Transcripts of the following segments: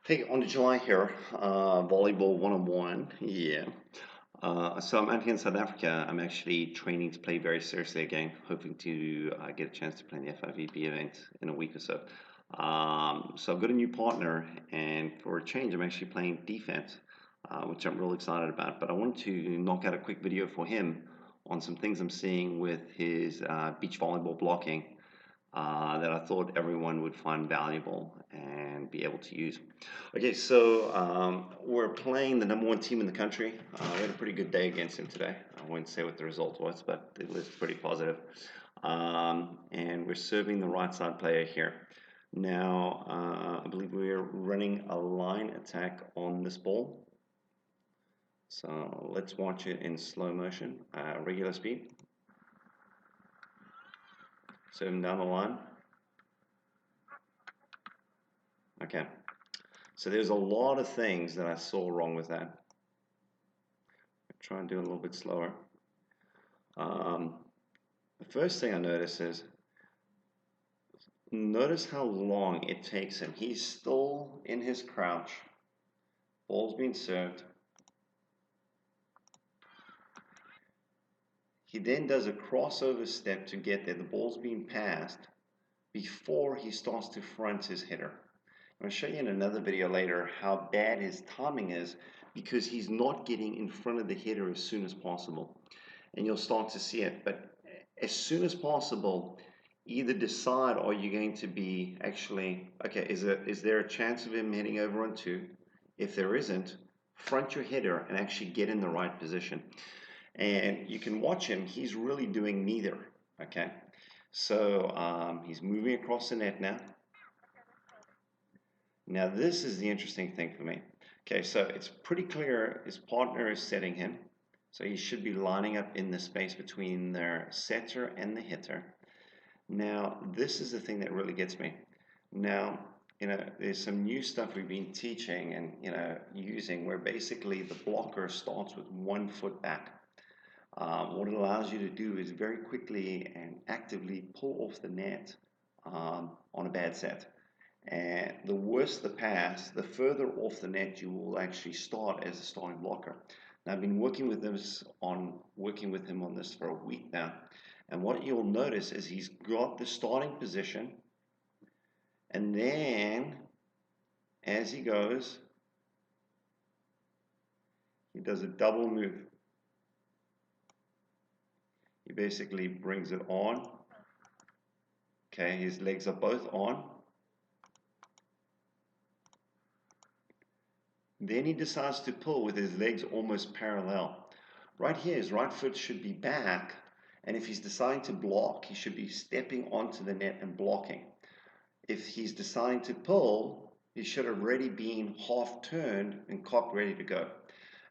Hey, on July here, volleyball one-on-one. Yeah. So I'm out here in South Africa. I'm actually training to play very seriously again, hoping to get a chance to play in the FIVB event in a week or so. So I've got a new partner, and for a change, I'm actually playing defense, which I'm real excited about. But I wanted to knock out a quick video for him on some things I'm seeing with his beach volleyball blocking that I thought everyone would find valuable and be able to use. Okay, so we're playing the number one team in the country. We had a pretty good day against him today. I wouldn't say what the result was, but it was pretty positive. And we're serving the right side player here. Now, I believe we're running a line attack on this ball. So let's watch it in slow motion, regular speed. Serve him down the line. Okay. So there's a lot of things that I saw wrong with that. I'll try and do it a little bit slower. The first thing I notice is, notice how long it takes him. He's still in his crouch. Ball's being served. He then does a crossover step to get there. The ball's being passed before he starts to front his hitter. I'm going to show you in another video later how bad his timing is because he's not getting in front of the hitter as soon as possible. And you'll start to see it. But as soon as possible, either decide, are you going to be actually, okay, is there a chance of him hitting over on two? If there isn't, front your hitter and actually get in the right position. And you can watch him, he's really doing neither, okay? So he's moving across the net now. Now this is the interesting thing for me. Okay, so it's pretty clear his partner is setting him. So he should be lining up in the space between their setter and the hitter. Now, this is the thing that really gets me. Now, there's some new stuff we've been teaching and, using where basically the blocker starts with 1 foot back. What it allows you to do is very quickly and actively pull off the net on a bad set. And the worse the pass, the further off the net you will actually start as a starting blocker. Now, I've been working with him on this for a week now, and what you'll notice is he's got the starting position, and then as he goes, he does a double move. He basically brings it on. Okay, his legs are both on. Then he decides to pull with his legs almost parallel. Right here, his right foot should be back, and if he's deciding to block, he should be stepping onto the net and blocking. If he's deciding to pull, he should have already been half turned and cocked ready to go.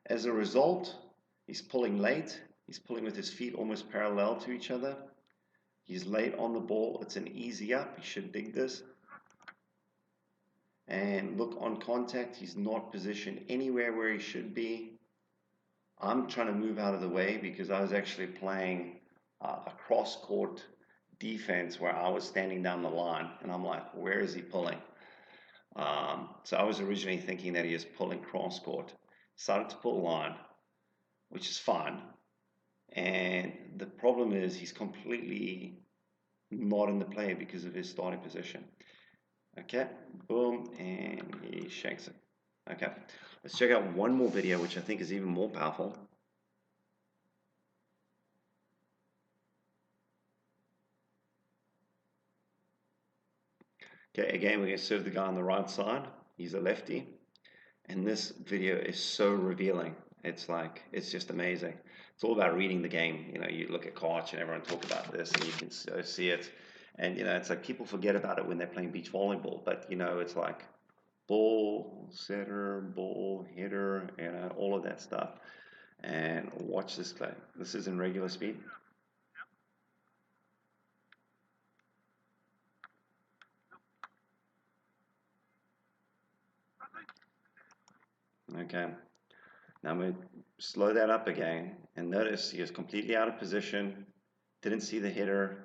As a result, he's pulling late. He's pulling with his feet almost parallel to each other. He's late on the ball. It's an easy up. He should dig this. And look, on contact, he's not positioned anywhere where he should be. I'm trying to move out of the way because I was actually playing a cross-court defense where I was standing down the line, and I'm like, where is he pulling? So I was originally thinking that he was pulling cross-court. Started to pull line, which is fine. And the problem is he's completely not in the play because of his starting position. Okay, boom, and he shanks it. Okay, let's check out one more video, which I think is even more powerful. Okay, again, we're going to serve the guy on the right side. He's a lefty. And this video is so revealing. It's just amazing. It's all about reading the game. You look at Koch and everyone talk about this and you can so see it. And, it's like people forget about it when they're playing beach volleyball. But, it's like ball, setter, ball, hitter, all of that stuff. And watch this play. This is in regular speed. Okay. Now I'm going to slow that up again. And notice he is completely out of position. Didn't see the hitter.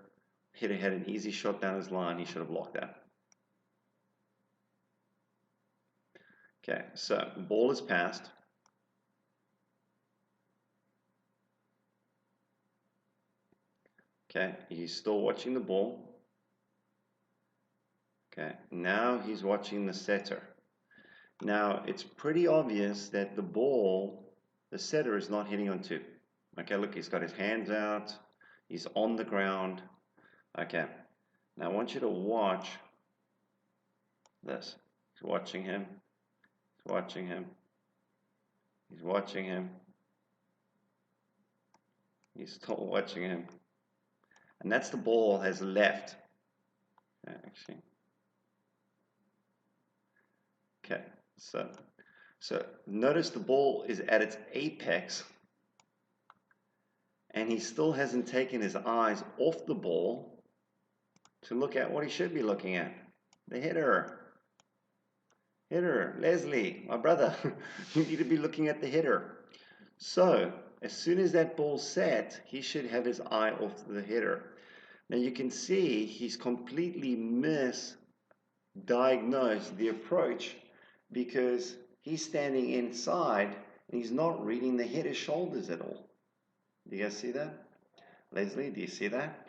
Hitter had an easy shot down his line. He should have blocked that. Okay, so ball is passed. Okay, he's still watching the ball. Okay, now he's watching the setter. Now it's pretty obvious that the ball, the setter is not hitting on two. Okay, look, he's got his hands out. He's on the ground. Okay, now I want you to watch this. He's watching him. He's watching him. He's watching him. He's still watching him. And that's the ball has left. Okay, actually. Okay, so notice the ball is at its apex and he still hasn't taken his eyes off the ball to look at what he should be looking at. The hitter. Hitter, Leslie, my brother, you need to be looking at the hitter. So, as soon as that ball's set, he should have his eye off the hitter. Now you can see he's completely misdiagnosed the approach because he's standing inside and he's not reading the hitter's shoulders at all. Do you guys see that? Leslie, do you see that?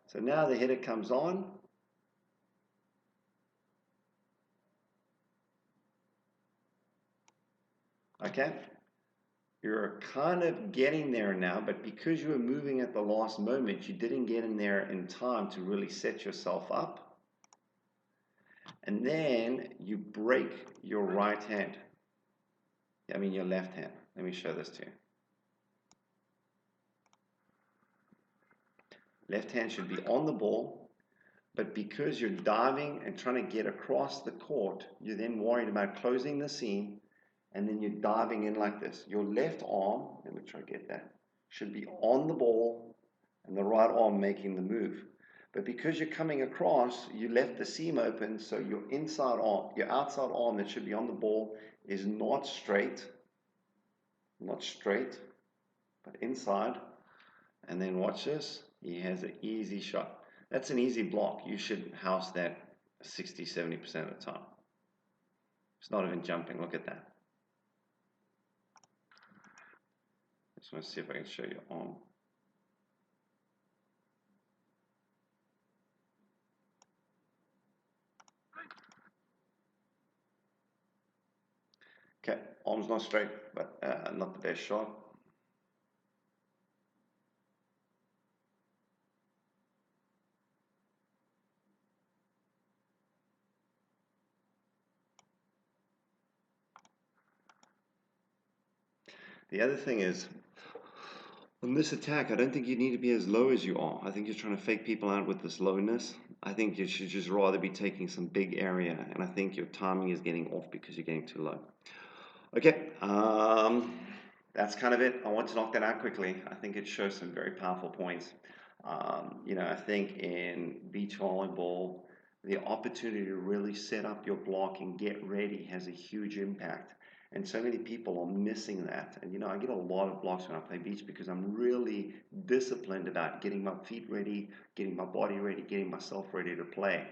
So now the hitter comes on. Okay, you're kind of getting there now, but because you were moving at the last moment, you didn't get in there in time to really set yourself up. And then you break your right hand. I mean your left hand. Let me show this to you. Left hand should be on the ball, but because you're diving and trying to get across the court, you're then worried about closing the seam, and then you're diving in like this. Your left arm, let me try to get that, should be on the ball, and the right arm making the move. But because you're coming across, you left the seam open, so your inside arm, your outside arm that should be on the ball is not straight, but inside. And then watch this, he has an easy shot. That's an easy block. You should house that 60, 70% of the time. It's not even jumping, look at that. I just want to see if I can show you arm. Okay, arm's not straight, but not the best shot. The other thing is, on this attack, I don't think you need to be as low as you are. I think you're trying to fake people out with this lowness. I think you should just rather be taking some big area, and I think your timing is getting off because you're getting too low. Okay, that's kind of it. I want to knock that out quickly. I think it shows some very powerful points. I think in beach volleyball, the opportunity to really set up your block and get ready has a huge impact. And so many people are missing that. And I get a lot of blocks when I play beach because I'm really disciplined about getting my feet ready, getting my body ready, getting myself ready to play.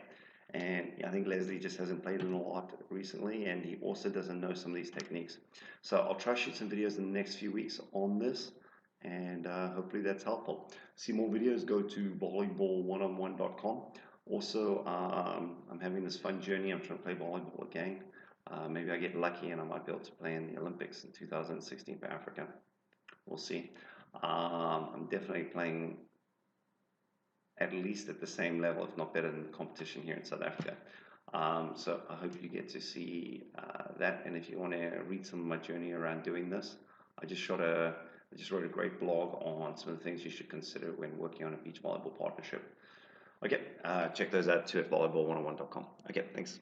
And I think Leslie just hasn't played in a lot recently, and he also doesn't know some of these techniques. So I'll try to shoot some videos in the next few weeks on this, and hopefully that's helpful. See more videos, go to volleyball1on1.com. Also, I'm having this fun journey. I'm trying to play volleyball again. Maybe I get lucky and I might be able to play in the Olympics in 2016 for Africa. We'll see. I'm definitely playing at least at the same level, if not better than the competition here in South Africa. So I hope you get to see that. And if you want to read some of my journey around doing this, I just wrote a great blog on some of the things you should consider when working on a beach volleyball partnership. Okay, check those out too at volleyball1on1.com. Okay, thanks.